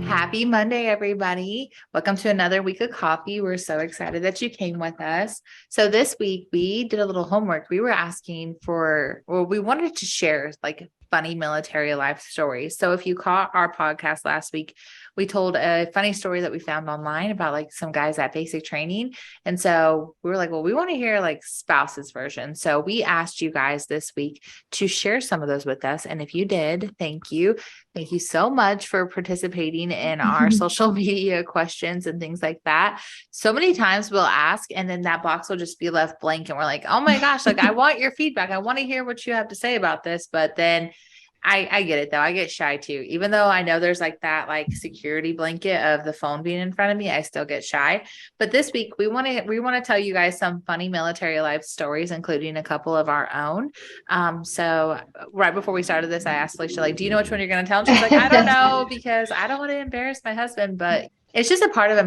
Happy Monday, everybody. Welcome to another week of coffee. We're so excited that you came with us. So this week we did a little homework. We were asking we wanted to share like funny military life stories. So if you caught our podcast last week, we told a funny story that we found online about like some guys at basic training. And so we were like, well, we want to hear like spouses version. So we asked you guys this week to share some of those with us. And if you did, thank you. Thank you so much for participating in our social media questions and things like that. So many times we'll ask and then that box will just be left blank and we're like, oh my gosh, like I want your feedback. I want to hear what you have to say about this. But then I get it though. I get shy too. Even though I know there's like that like security blanket of the phone being in front of me, I still get shy. But this week we want to tell you guys some funny military life stories, including a couple of our own. So right before we started this, I asked Alicia, like, do you know which one you're going to tell? And she's like, I don't know, because I don't want to embarrass my husband, but it's just a part of a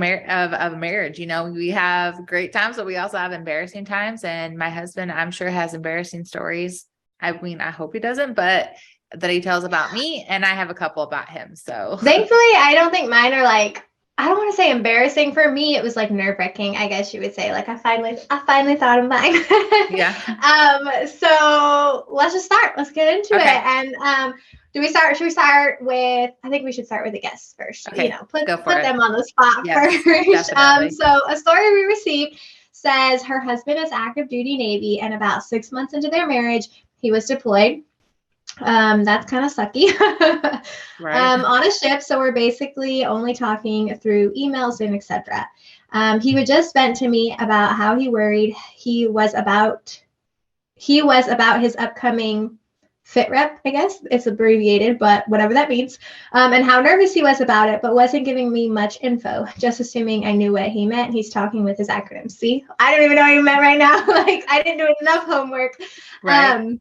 marriage. You know, we have great times, but we also have embarrassing times. And my husband, I'm sure, has embarrassing stories. I mean, I hope he doesn't, but that he tells about me, and I have a couple about him. So thankfully, I don't think mine are like, I don't want to say embarrassing. For me, it was like nerve-wracking, I guess you would say. Like I finally thought of mine. yeah. So let's just start. Let's get into Okay. it. And should we start with, I think we should start with the guests first. Okay. Put Go for it. them on the spot Yes, first. definitely. So a story we received says her husband is active duty Navy, and about 6 months into their marriage, he was deployed. That's kind of sucky. Right. On a ship, so we're basically only talking through emails and etc. He would just vent to me about how he worried he was about his upcoming fit rep, I guess it's abbreviated, but whatever that means, and how nervous he was about it, but wasn't giving me much info, just assuming I knew what he meant. He's talking with his acronyms. See, I don't even know what he meant right now. Like I didn't do enough homework. Right.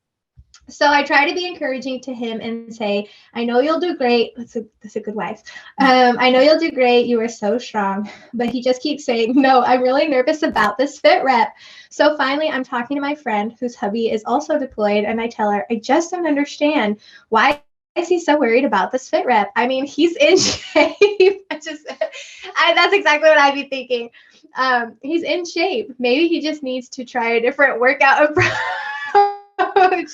So I try to be encouraging to him and say, I know you'll do great. That's a good wife. I know you'll do great. You are so strong. But he just keeps saying, no, I'm really nervous about this fit rep. So finally, I'm talking to my friend whose hubby is also deployed. And I tell her, I just don't understand. Why is he so worried about this fit rep? I mean, he's in shape. That's exactly what I'd be thinking. He's in shape. Maybe he just needs to try a different workout approach.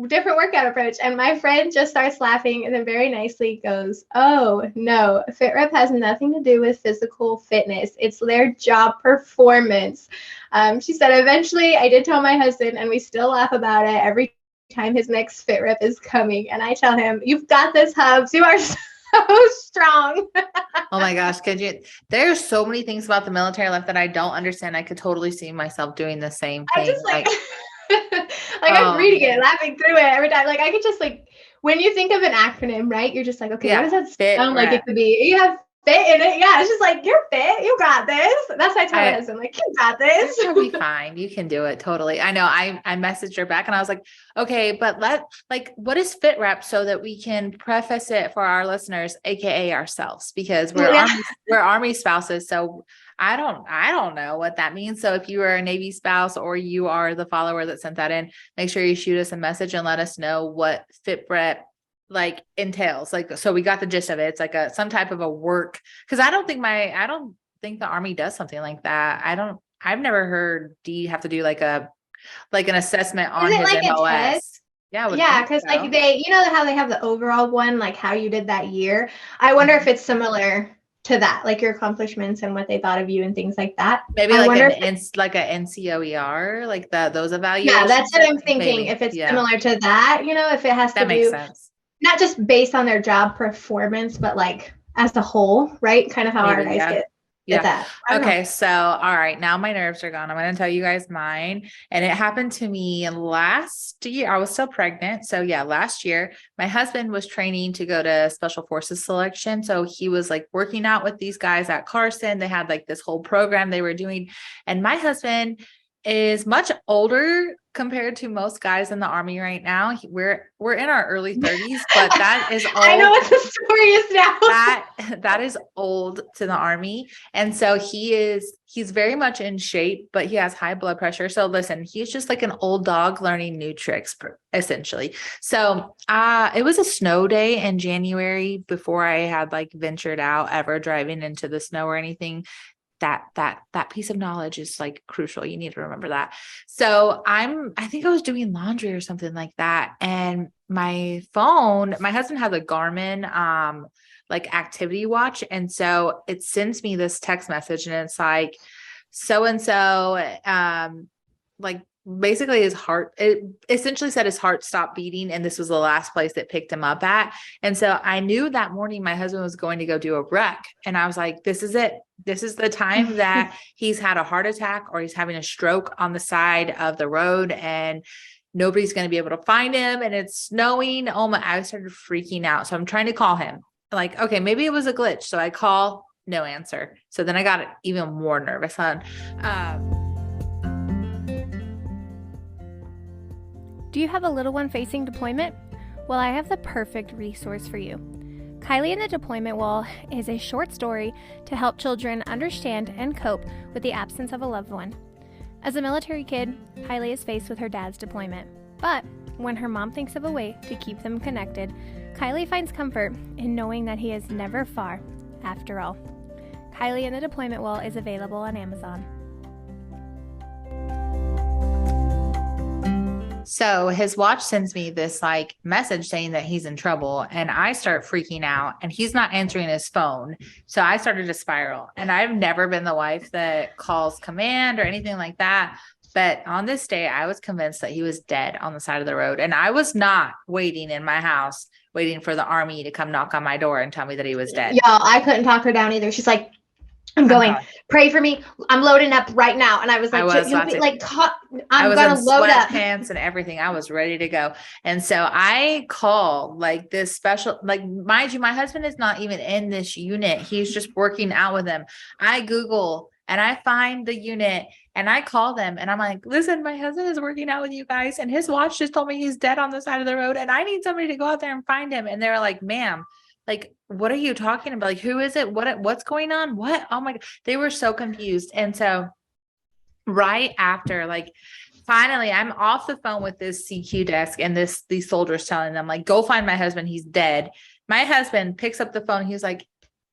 Different workout approach. And my friend just starts laughing and then very nicely goes, oh no, fit rep has nothing to do with physical fitness. It's their job performance. She said, eventually I did tell my husband, and we still laugh about it every time his next fit rep is coming. And I tell him, you've got this, Hubs. You are so strong. Oh my gosh. There's so many things about the military life that I don't understand. I could totally see myself doing the same thing. I just I'm reading it, laughing through it every time. Like I could just like, when you think of an acronym, right? You're just like, okay, what does that sound like it could be? You have fit in it. Yeah, it's just like, you're fit. You got this. That's what I tell my husband, like, you got this. You'll be fine. You can do it. Totally. I know. I messaged her back and I was like, okay, but what is fit rep so that we can preface it for our listeners, AKA ourselves, because we're Army spouses. So I don't know what that means. So if you are a Navy spouse or you are the follower that sent that in, make sure you shoot us a message and let us know what fit rep like entails. Like, so we got the gist of it. It's like some type of a work. Cause I don't think the Army does something like that. I've never heard D have to do like an assessment on his like MOS. Yeah, because like how they have the overall one, like how you did that year. I wonder if it's similar to that, like your accomplishments and what they thought of you and things like that. Maybe like an NCOER, like those evaluations. Yeah, that's what I'm thinking. Maybe. If it's similar to that, if it has to makes sense. Not just based on their job performance, but like as a whole, right? Kind of how our guys get that. Okay. So, all right. Now my nerves are gone. I'm going to tell you guys mine. And it happened to me last year. I was still pregnant. So last year, my husband was training to go to Special Forces selection. So he was like working out with these guys at Carson. They had like this whole program they were doing. And my husband is much older compared to most guys in the Army right now, we're in our early 30s, but that is old. I know what the story is now. That is old to the Army. And so he's very much in shape, but he has high blood pressure. So listen, he's just like an old dog learning new tricks, essentially. So it was a snow day in January before I had like ventured out ever driving into the snow or anything. That piece of knowledge is like crucial. You need to remember that. So I think I was doing laundry or something like that. And my husband has a Garmin, like activity watch. And so it sends me this text message and it's like, so-and-so, like basically it essentially said his heart stopped beating. And this was the last place that picked him up at. And so I knew that morning my husband was going to go do a wreck. And I was like, this is it. This is the time that he's had a heart attack or he's having a stroke on the side of the road and nobody's going to be able to find him. And it's snowing. Oh my, I started freaking out. So I'm trying to call him like, okay, maybe it was a glitch. So I call, no answer. So then I got even more nervous. Do you have a little one facing deployment? Well, I have the perfect resource for you. Kylie and the Deployment Wall is a short story to help children understand and cope with the absence of a loved one. As a military kid, Kylie is faced with her dad's deployment. But when her mom thinks of a way to keep them connected, Kylie finds comfort in knowing that he is never far, after all. Kylie and the Deployment Wall is available on Amazon. So his watch sends me this like message saying that he's in trouble and I start freaking out and he's not answering his phone. So I started to spiral and I've never been the wife that calls command or anything like that. But on this day, I was convinced that he was dead on the side of the road. And I was not waiting in my house, waiting for the Army to come knock on my door and tell me that he was dead. Y'all, I couldn't talk her down either. She's like, I'm going. Pray for me. I'm loading up right now. And I was like, I'm going to load up. Pants and everything. I was ready to go. And so I call like this special, like, mind you, my husband is not even in this unit. He's just working out with them. I Google and I find the unit and I call them and I'm like, listen, my husband is working out with you guys. And his watch just told me he's dead on the side of the road. And I need somebody to go out there and find him. And they're like, ma'am, like, what are you talking about? Like, who is it? What's going on? What? Oh my God. They were so confused. And so right after, like, finally I'm off the phone with this CQ desk and these soldiers telling them like, go find my husband. He's dead. My husband picks up the phone. He's like,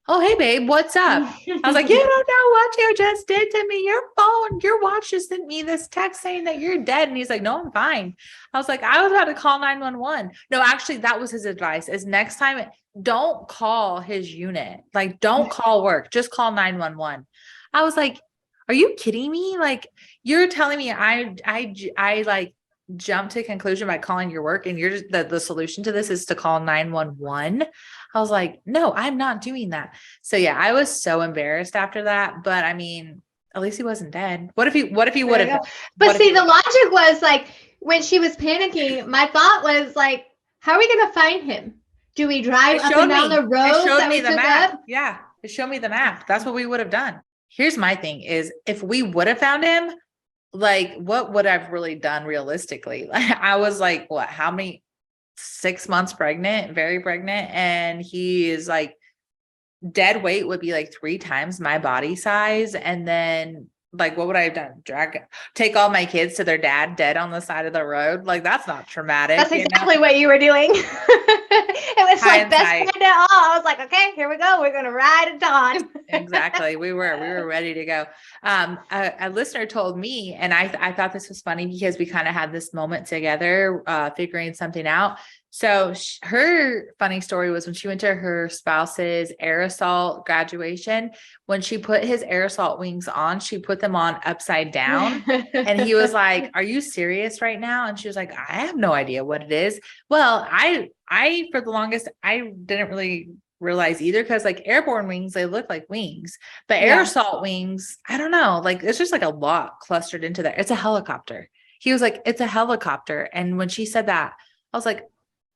oh, hey babe, what's up? I was like, you don't know what you just did to me. Your watch just sent me this text saying that you're dead. And he's like, no, I'm fine. I was like, I was about to call 911. No, actually that was his advice is next time, don't call his unit. Like, don't call work, just call 911. I was like, are you kidding me? Like, you're telling me I like jumped to a conclusion by calling your work and you're just the solution to this is to call 911. I was like, no, I'm not doing that. So yeah, I was so embarrassed after that. But I mean, at least he wasn't dead. What if he would have? But see, the logic was like when she was panicking, my thought was like, how are we going to find him? Do we drive up and down the road that we took up? Yeah, it showed me the map. That's what we would have done. Here's my thing is if we would have found him, like, what would I've really done realistically? Like, I was like, what, how many, 6 months pregnant, very pregnant. And he is like, dead weight would be like 3 times my body size. And then like, what would I have done? Take all my kids to their dad dead on the side of the road? Like, that's not traumatic. That's exactly what you were doing. It was like best friend at all. I was like, okay, here we go. We're going to ride it on. Exactly. We were ready to go. A listener told me, and I thought this was funny because we kind of had this moment together, figuring something out. So her funny story was when she went to her spouse's air assault graduation, when she put his air assault wings on, she put them on upside down. And he was like, are you serious right now? And she was like, I have no idea what it is. Well, I, for the longest, I didn't really realize either. Cause like airborne wings, they look like wings, but air assault wings, I don't know. Like, it's just like a lot clustered into there. It's a helicopter. He was like, it's a helicopter. And when she said that, I was like,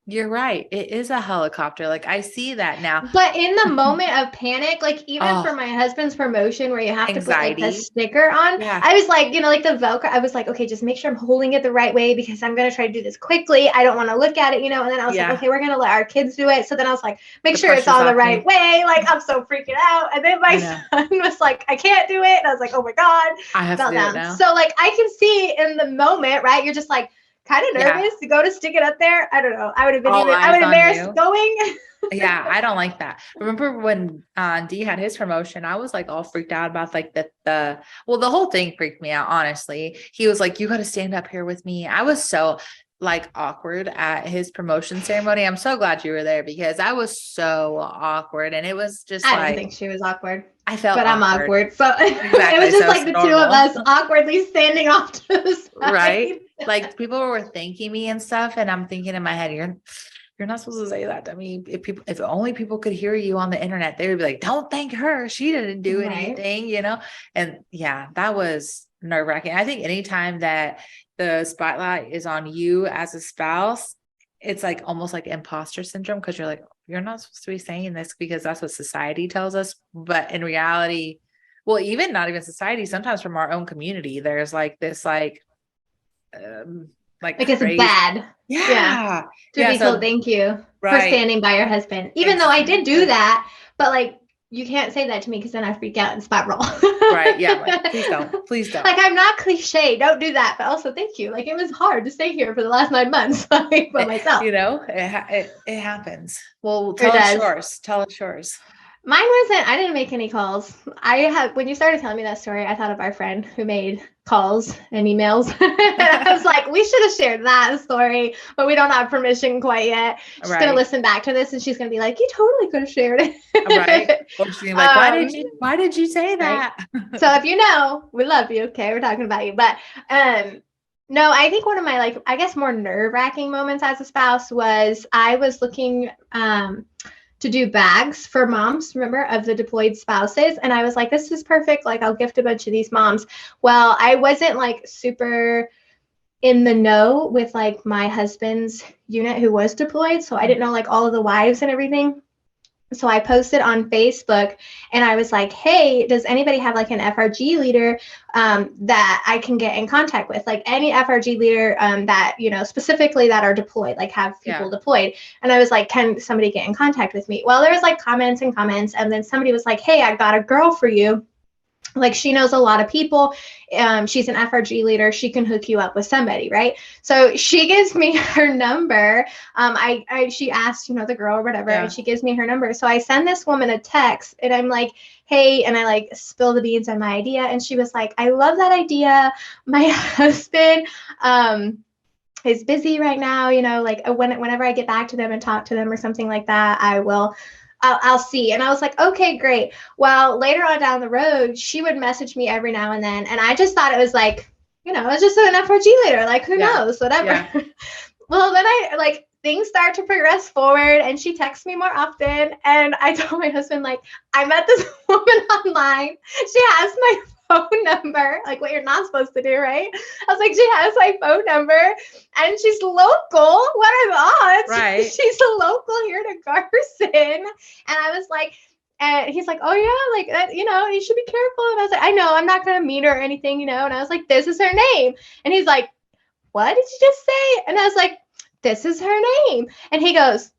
You're right. It is a helicopter. Like I see that now. But in the moment of panic, like even for Oh, my husband's promotion where you have to put like the anxiety. sticker on, Yeah. I was like, like the Velcro, I was like, okay, just make sure I'm holding it the right way because I'm going to try to do this quickly. I don't want to look at it, and then I was like, Yeah. okay, we're going to let our kids do it. So then I was like, make The sure it's pressure's on the off right you. way. Like I'm so freaking out. And then my son was like, I can't do it. And I was like, oh my God, I have to do it meltdown. now. So like I can see in the moment, right? You're just like, kind of Yeah. nervous to go to stick it up there. I don't know. I would have been All I eyes would have on embarrassed you. going. Yeah, I don't like that. Remember when D had his promotion, I was like all freaked out about like the whole thing freaked me out, honestly. He was like, you got to stand up here with me. I was so like awkward at his promotion ceremony. I'm so glad you were there because I was so awkward and it was just I like didn't think she was awkward. I felt but I'm awkward. So Exactly. it was just So like it's the two of normal. us awkwardly standing off to the side. Right? Like people were thanking me and stuff. And I'm thinking in my head, you're not supposed to say that to me. If only people could hear you on the internet, they would be like, don't thank her. She didn't do anything, And yeah, that was nerve wracking. I think anytime that the spotlight is on you as a spouse, it's like almost like imposter syndrome because you're like, you're not supposed to be saying this because that's what society tells us. But in reality, well, even not even society, sometimes from our own community, there's like this, like it's crazy. bad. Yeah. To be told thank you for standing by your husband. Even though I did do that, but like you can't say that to me because then I freak out and spiral. Right. Yeah. Like, please don't. Like I'm not cliche. Don't do that. But also thank you. Like it was hard to stay here for the last 9 months by myself. It happens. Well, tell us yours. Mine wasn't, I didn't make any calls. When you started telling me that story, I thought of our friend who made calls and emails. And I was like, we should have shared that story, but we don't have permission quite yet. She's going to listen back to this and she's going to be like, you totally could have shared it. Right. Or she's like, why did you say that? Right? So if you know, we love you. Okay. We're talking about you. But, no, I think one of my, I guess more nerve-wracking moments as a spouse was I was looking, to do bags for moms, remember, of the deployed spouses. And I was like, this is perfect. Like, I'll gift a bunch of these moms. Well, I wasn't like super in the know with like my husband's unit who was deployed. So I didn't know like all of the wives and everything. So I posted on Facebook and I was like, hey, does anybody have like an FRG leader that I can get in contact with? Like any FRG leader that, specifically that are deployed, like have people deployed. And I was like, can somebody get in contact with me? Well, there was like comments. And then somebody was like, hey, I've got a girl for you. Like she knows a lot of people. She's an FRG leader. She can hook you up with somebody, right? So she gives me her number. She asked, the girl or whatever, and she gives me her number. So I send this woman a text and I'm like, hey, and I like spill the beans on my idea. And she was like, I love that idea. My husband, is busy right now, like whenever I get back to them and talk to them or something like that, I'll see. And I was like, okay, great. Well, later on down the road, she would message me every now and then. And I just thought it was like, it's just an FRG leader. Like, who knows, whatever. Yeah. Well, then things start to progress forward and she texts me more often. And I told my husband, like, I met this woman online. She has my phone number, like what you're not supposed to do, right? I was like, she has my phone number and she's local. What are the odds? Right. She's a local here to Garrison. And I was like, and he's like, oh yeah, like that, you should be careful. And I was like, I know, I'm not going to meet her or anything, And I was like, this is her name. And he's like, what did you just say? And I was like, this is her name. And he goes,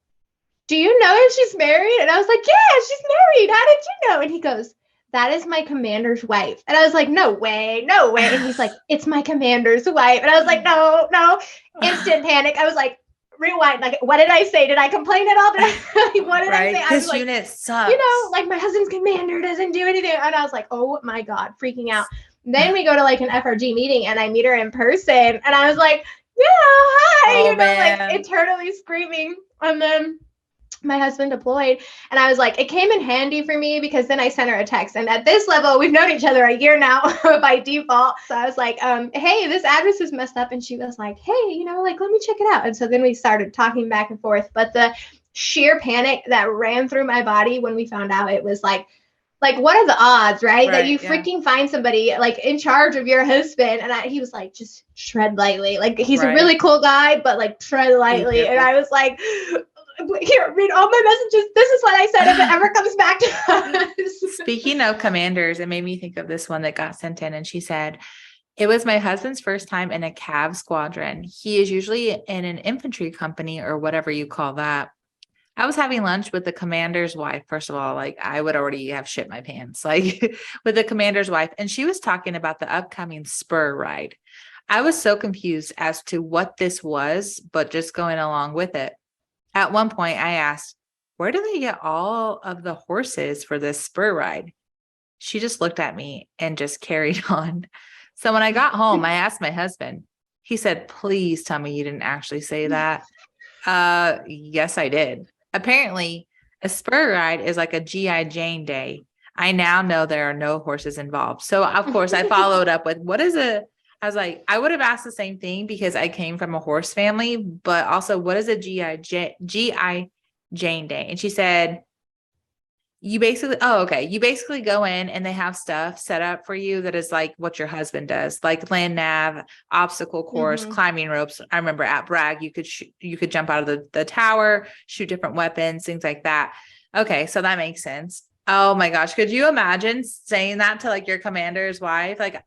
do you know if she's married? And I was like, yeah, she's married. How did you know? And he goes, that is my commander's wife. And I was like, no way. And he's like, it's my commander's wife. And I was like, no. Instant panic. I was like, rewind. Like, what did I say? Did I complain at all? What did I say? I was this unit sucks. Like my husband's commander doesn't do anything. And I was like, oh my God, freaking out. Then we go to like an FRG meeting and I meet her in person. And I was like, yeah, hi. Like eternally screaming. And then my husband deployed and I was like, it came in handy for me because then I sent her a text. And at this level, we've known each other a year now by default. So I was like, hey, this address is messed up. And she was like, hey, like, let me check it out. And so then we started talking back and forth. But the sheer panic that ran through my body when we found out it was like like, what are the odds, right? That you yeah. freaking find somebody like in charge of your husband. And he was like, just tread lightly. Like, he's a really cool guy, but like tread lightly. And I was like, here, read all my messages. This is what I said if it ever comes back to us. Speaking of commanders, it made me think of this one that got sent in, and she said, it was my husband's first time in a cav squadron. He is usually in an infantry company or whatever you call that. I was having lunch with the commander's wife. First of all, like I would already have shit my pants, like with the commander's wife. And she was talking about the upcoming spur ride. I was so confused as to what this was, but just going along with it. At one point I asked, where do they get all of the horses for this spur ride? She just looked at me and just carried on. So when I got home, I asked my husband. He said, please tell me you didn't actually say that. Yes, I did. Apparently, a spur ride is like a G.I. Jane day. I now know there are no horses involved. So, of course, I followed up with, I was like, I would have asked the same thing because I came from a horse family, but also, what is a G.I. Jane day? And she said, you basically go in and they have stuff set up for you that is like what your husband does, like land nav, obstacle course, climbing ropes. I remember at Bragg, you could jump out of the tower, shoot different weapons, things like that. Okay. So that makes sense. Oh my gosh. Could you imagine saying that to like your commander's wife? Like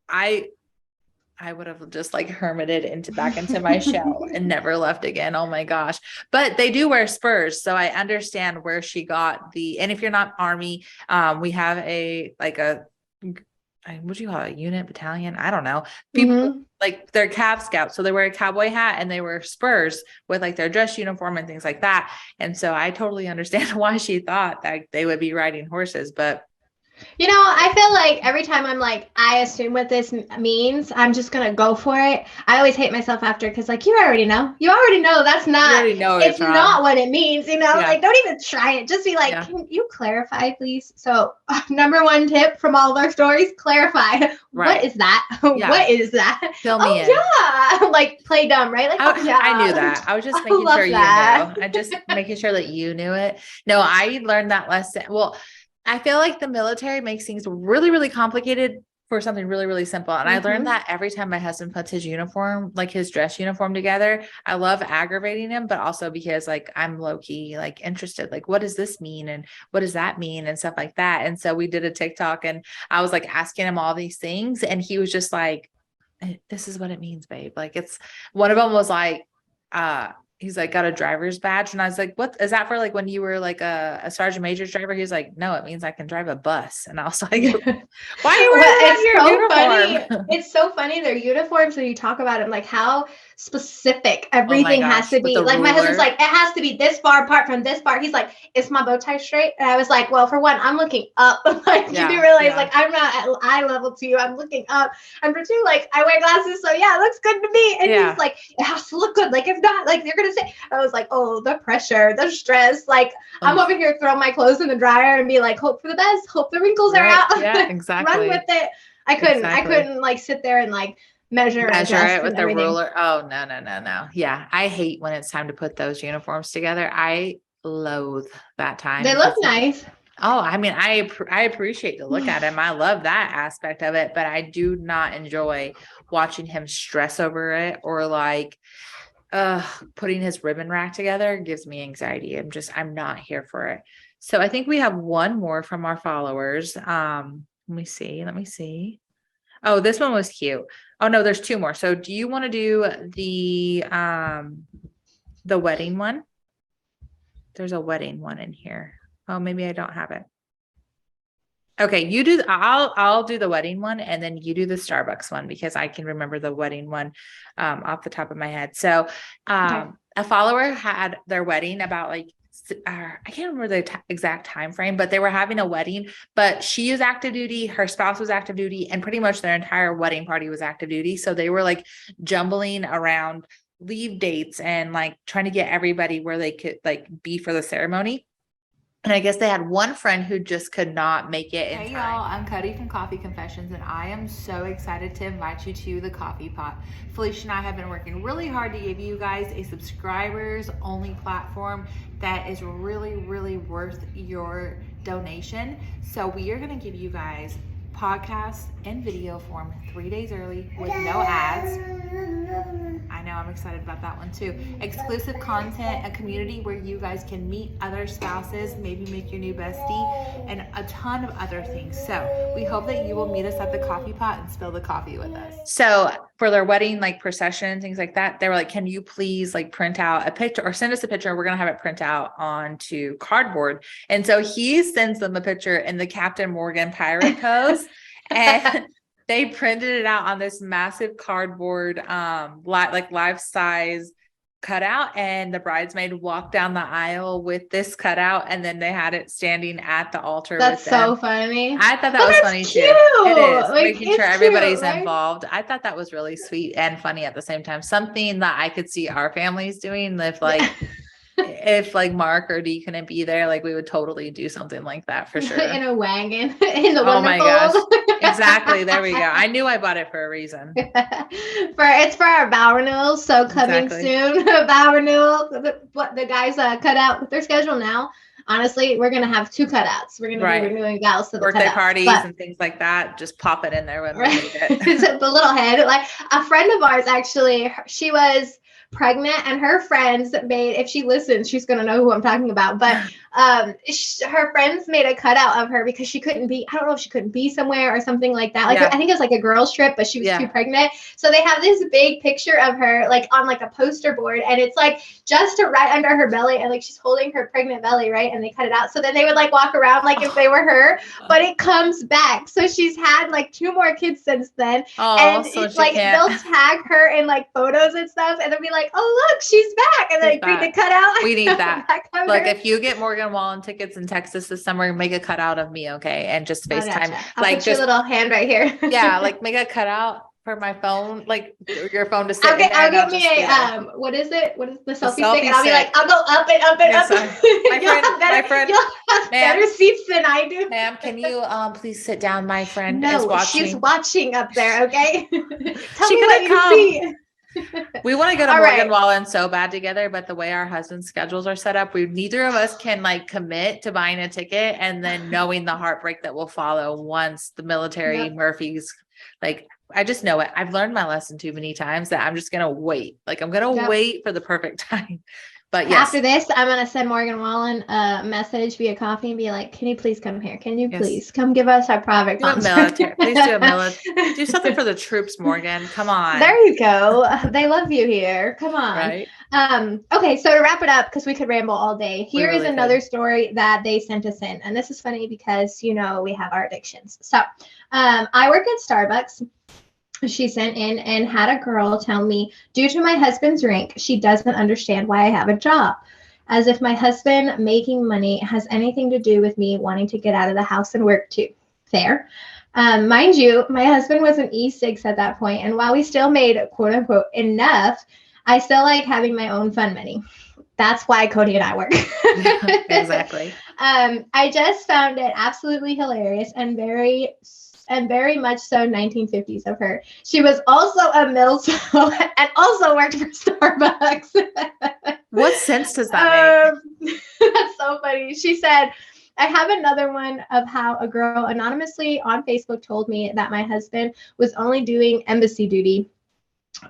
I would have just like hermited back into my shell and never left again. Oh my gosh. But they do wear spurs. So I understand where she got and if you're not Army, we have what do you call it? A unit, battalion? I don't know. People like they're Cav Scouts. So they wear a cowboy hat and they wear spurs with like their dress uniform and things like that. And so I totally understand why she thought that they would be riding horses, but you know, I feel like every time I'm like, I assume what this means, I'm just going to go for it. I always hate myself after because like, you already know that's not, it's not what it means, like don't even try it. Just be like, can you clarify please? So number one tip from all of our stories, clarify. What is that? What is that? Fill me in. Yeah. Like play dumb, right? Like, I knew that. I was just making sure you knew. I just making sure that you knew it. No, I learned that lesson. Well, I feel like the military makes things really, really complicated for something really, really simple. And I learned that every time my husband puts his uniform, like his dress uniform together. I love aggravating him, but also because like I'm low key, like interested, like, what does this mean? And what does that mean? And stuff like that. And so we did a TikTok and I was like asking him all these things. And he was just like, this is what it means, babe. Like it's one of them was like, he's like got a driver's badge. And I was like, what is that for? Like when you were like a sergeant major's driver? He was like, no, it means I can drive a bus. And I was like, why are you wearing your uniform? Funny. It's so funny. Their uniforms, when you talk about them, like how specific everything has to be. Like my husband's like, it has to be this far apart from this part. He's like, is my bow tie straight? And I was like, well, for one, I'm looking up. Like you do realize like I'm not at eye level to you. I'm looking up. And for two, like I wear glasses. So yeah, it looks good to me. And he's like, it has to look good. Like if not, like you're going to say, I was like, oh, the pressure, the stress. Like I'm over here throwing my clothes in the dryer and be like, hope for the best. Hope the wrinkles are out. Yeah, exactly. Run with it. I couldn't like sit there and like measure it with the ruler. Oh, no. Yeah. I hate when it's time to put those uniforms together. I loathe that time. They look nice. Oh, I mean, I appreciate to look at him. I love that aspect of it, but I do not enjoy watching him stress over it or like putting his ribbon rack together gives me anxiety. I'm not here for it. So I think we have one more from our followers. Let me see. Oh, this one was cute. Oh no, there's two more. So do you want to do the wedding one? There's a wedding one in here. Oh, maybe I don't have it. Okay, you do. I'll do the wedding one, and then you do the Starbucks one because I can remember the wedding one off the top of my head. So, a follower had their wedding about like I can't remember the exact time frame, but they were having a wedding. But she was active duty, her spouse was active duty, and pretty much their entire wedding party was active duty. So they were like jumbling around leave dates and like trying to get everybody where they could like be for the ceremony. And I guess they had one friend who just could not make it in time. Hey y'all, I'm Cody from KoFe Confessions, and I am so excited to invite you to the Coffee Pot. Felicia and I have been working really hard to give you guys a subscribers only platform that is really, really worth your donation. So we are going to give you guys podcast and video form 3 days early with no ads. I know, I'm excited about that one too. Exclusive content, a community where you guys can meet other spouses, maybe make your new bestie, and a ton of other things. So we hope that you will meet us at the coffee pot and spill the coffee with us. So for their wedding, like procession, things like that, they were like, can you please like print out a picture or send us a picture? We're going to have it print out onto cardboard. And so he sends them a picture in the Captain Morgan pirate pose. And they printed it out on this massive cardboard, like life size cutout, and the bridesmaid walked down the aisle with this cutout, and then they had it standing at the altar. That's with them. So funny. I thought that was funny cute. too. It is, like, making sure everybody's right? involved. I thought that was really sweet and funny at the same time. Something that I could see our families doing if like. If like Mark or Dee couldn't be there, like we would totally do something like that for sure. In a wagon in the Oh my gosh. Wonderful. Exactly. There we go. I knew I bought it for a reason. It's for our vow renewals. So coming soon, vow renewal. What the guys cut out with their schedule now. Honestly, we're gonna have 2 cutouts. We're gonna be renewing vows to the birthday cutouts, parties and things like that. Just pop it in there when we need it. The little head. Like a friend of ours, actually, she was pregnant, and her friends made, if she listens, she's gonna know who I'm talking about, but her friends made a cutout of her because she couldn't be, I don't know if she couldn't be somewhere or something like that. Like I think it was like a girls trip, but she was too pregnant. So they have this big picture of her like on like a poster board, and it's like just right under her belly, and like she's holding her pregnant belly, right? And they cut it out. So then they would like walk around like if they were her, but it comes back. So she's had like 2 more kids since then. And so it's like they'll tag her in like photos and stuff, and they'll be like, oh look, she's back, and then agree to cut out. We need that. Look, if you get Morgan Wallen tickets in Texas this summer, make a cutout of me, okay? And just FaceTime. I'll like put your little hand right here. Yeah, like make a cutout for my phone, like your phone to sit. I'll get me a what is it? What is the selfie stick? And I'll be like, I'll go up and up and up. My friend, you'll have better seats than I do. Ma'am, can you please sit down? My friend is watching. She's watching up there. Okay. Tell she me what you see. We want to go to Morgan Wallen so bad together, but the way our husband's schedules are set up, neither of us can like commit to buying a ticket and then knowing the heartbreak that will follow once the military Murphys, like, I just know it. I've learned my lesson too many times that I'm just going to wait. Like I'm going to wait for the perfect time. But yes. After this, I'm going to send Morgan Wallen a message via coffee and be like, can you please come here? Can you please come give us our private concert? Please do something for the troops, Morgan. Come on. There you go. They love you here. Come on. Right. Okay. So to wrap it up, because we could ramble all day, here is another story that they sent us in. And this is funny because, we have our addictions. So I work at Starbucks. She sent in and had a girl tell me, due to my husband's rank, she doesn't understand why I have a job. As if my husband making money has anything to do with me wanting to get out of the house and work too. Fair. Mind you, my husband was an E6 at that point, and while we still made quote unquote enough, I still like having my own fun money. That's why Cody and I work. Exactly. I just found it absolutely hilarious and very much so 1950s of her. She was also a millennial and also worked for Starbucks. What sense does that make? That's so funny. She said, I have another one of how a girl anonymously on Facebook told me that my husband was only doing embassy duty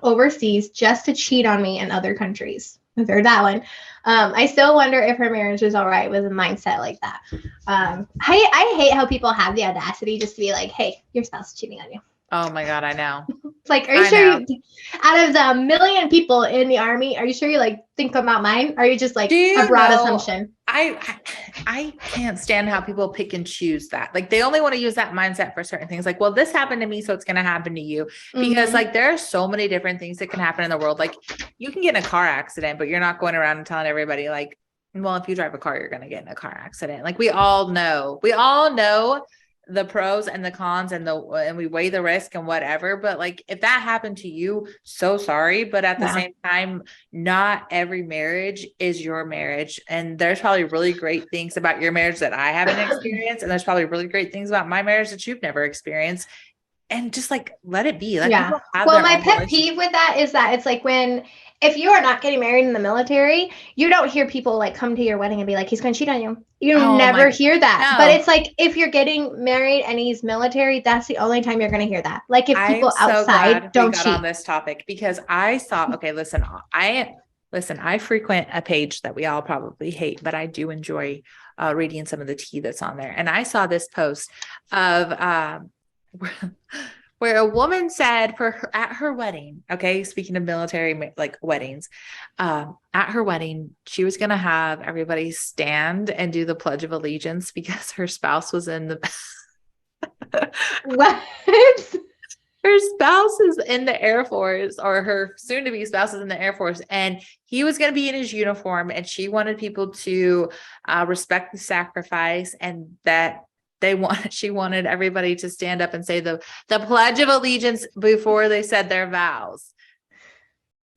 overseas just to cheat on me in other countries. I've heard that one. I still wonder if her marriage is all right with a mindset like that. I hate how people have the audacity just to be like, hey, your spouse is cheating on you. Oh my God, I know. It's like, are you sure out of the million people in the army, are you sure you like think about mine? Or are you just like a broad assumption? I can't stand how people pick and choose that. Like they only want to use that mindset for certain things. Like, well, this happened to me, so it's going to happen to you. Because like there are so many different things that can happen in the world. Like you can get in a car accident, but you're not going around and telling everybody like, well, if you drive a car, you're going to get in a car accident. Like we all know the pros and the cons and we weigh the risk and whatever. But like, if that happened to you, so sorry. But at the same time, not every marriage is your marriage. And there's probably really great things about your marriage that I haven't experienced. And there's probably really great things about my marriage that you've never experienced. And just like, let it be. Like, well, my pet peeve with that is that it's like when if you are not getting married in the military, you don't hear people like come to your wedding and be like, he's going to cheat on you. You never hear that. No. But it's like, if you're getting married and he's military, that's the only time you're going to hear that. Like if people outside don't cheat. On this topic, because I saw, okay, listen, I frequent a page that we all probably hate, but I do enjoy reading some of the tea that's on there. And I saw this post of, where a woman said at her wedding, okay, speaking of military, like weddings, at her wedding, she was going to have everybody stand and do the Pledge of Allegiance because her spouse was in the, what? Her spouse is in the Air Force, or her soon-to-be spouse is in the Air Force, and he was going to be in his uniform, and she wanted people to respect the sacrifice, and that she wanted everybody to stand up and say the Pledge of Allegiance before they said their vows.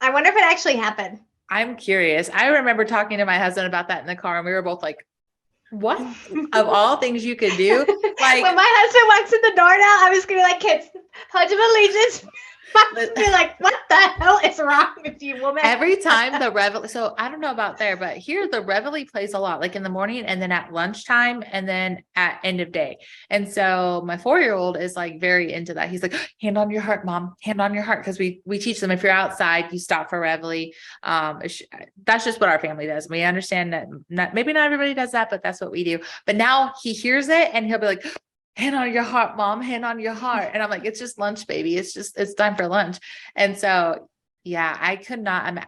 I wonder if it actually happened. I'm curious. I remember talking to my husband about that in the car, and we were both like, what of all things you could do? Like, when my husband walks in the door now, I was gonna be like, kids, Pledge of Allegiance. Be like, what the hell is wrong with you, woman? Every time the reveille, so I don't know about there, but here the reveille plays a lot, like in the morning and then at lunchtime and then at end of day. And so my 4-year-old is like very into that. He's like, hand on your heart, mom, hand on your heart. Because we teach them, if you're outside, you stop for reveille. That's just what our family does. We understand that maybe not everybody does that, but that's what we do. But now he hears it and he'll be like, hand on your heart, mom, hand on your heart. And I'm like, it's just lunch, baby. It's time for lunch. And so, yeah, I could not,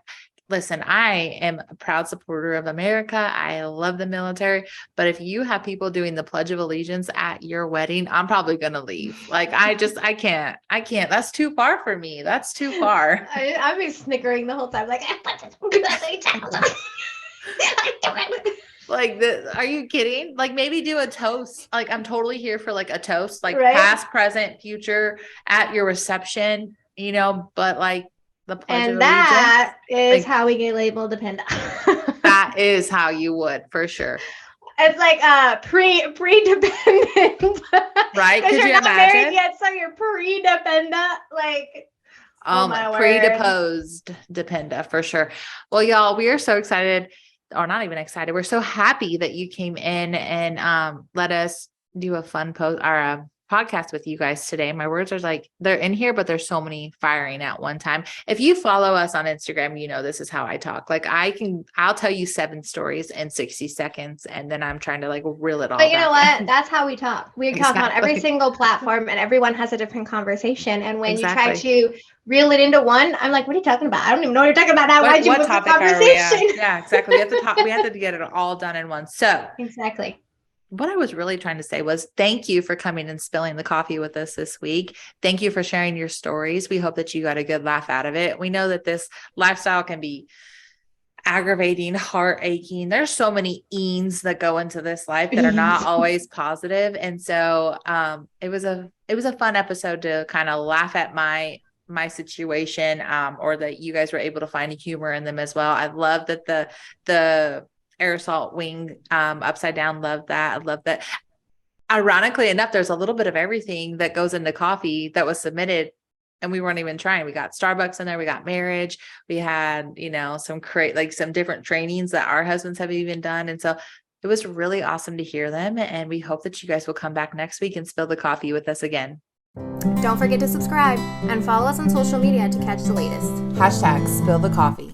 listen, I am a proud supporter of America. I love the military, but if you have people doing the Pledge of Allegiance at your wedding, I'm probably going to leave. Like, I can't, that's too far for me. That's too far. I've been snickering the whole time. Like, like, are you kidding? Like, maybe do a toast. Like, I'm totally here for like a toast, like right? Past, present, future at your reception, but like the Pledge of that Allegiance, is how we get labeled dependent. That is how you would, for sure. It's like pre-dependent. Right? Because you're you not imagine? married yet, so you're pre-dependent. Like, pre-deposed dependa, for sure. Well, y'all, we are so excited. Or not even excited. We're so happy that you came in and let us do a fun post or a podcast with you guys today. My words are like, they're in here, but there's so many firing at one time. If you follow us on Instagram, this is how I talk. Like, I'll tell you 7 stories in 60 seconds. And then I'm trying to like reel it all But you know back. what? That's how we talk. We talk on every single platform and everyone has a different conversation. And when you try to reel it into one, I'm like, what are you talking about? I don't even know what you're talking about now. Why'd you move the conversation? Yeah, exactly. We have to get it all done in one. So exactly. What I was really trying to say was thank you for coming and spilling the coffee with us this week. Thank you for sharing your stories. We hope that you got a good laugh out of it. We know that this lifestyle can be aggravating, heart aching. There's so many eens that go into this life that are not always positive. And so it was a fun episode to kind of laugh at my situation, or that you guys were able to find humor in them as well. I love that the air salt wing upside down. Love that. I love that. Ironically enough, there's a little bit of everything that goes into coffee that was submitted and we weren't even trying. We got Starbucks in there. We got marriage. We had, some different trainings that our husbands have even done. And so it was really awesome to hear them. And we hope that you guys will come back next week and spill the coffee with us again. Don't forget to subscribe and follow us on social media to catch the latest. #SpillTheCoffee.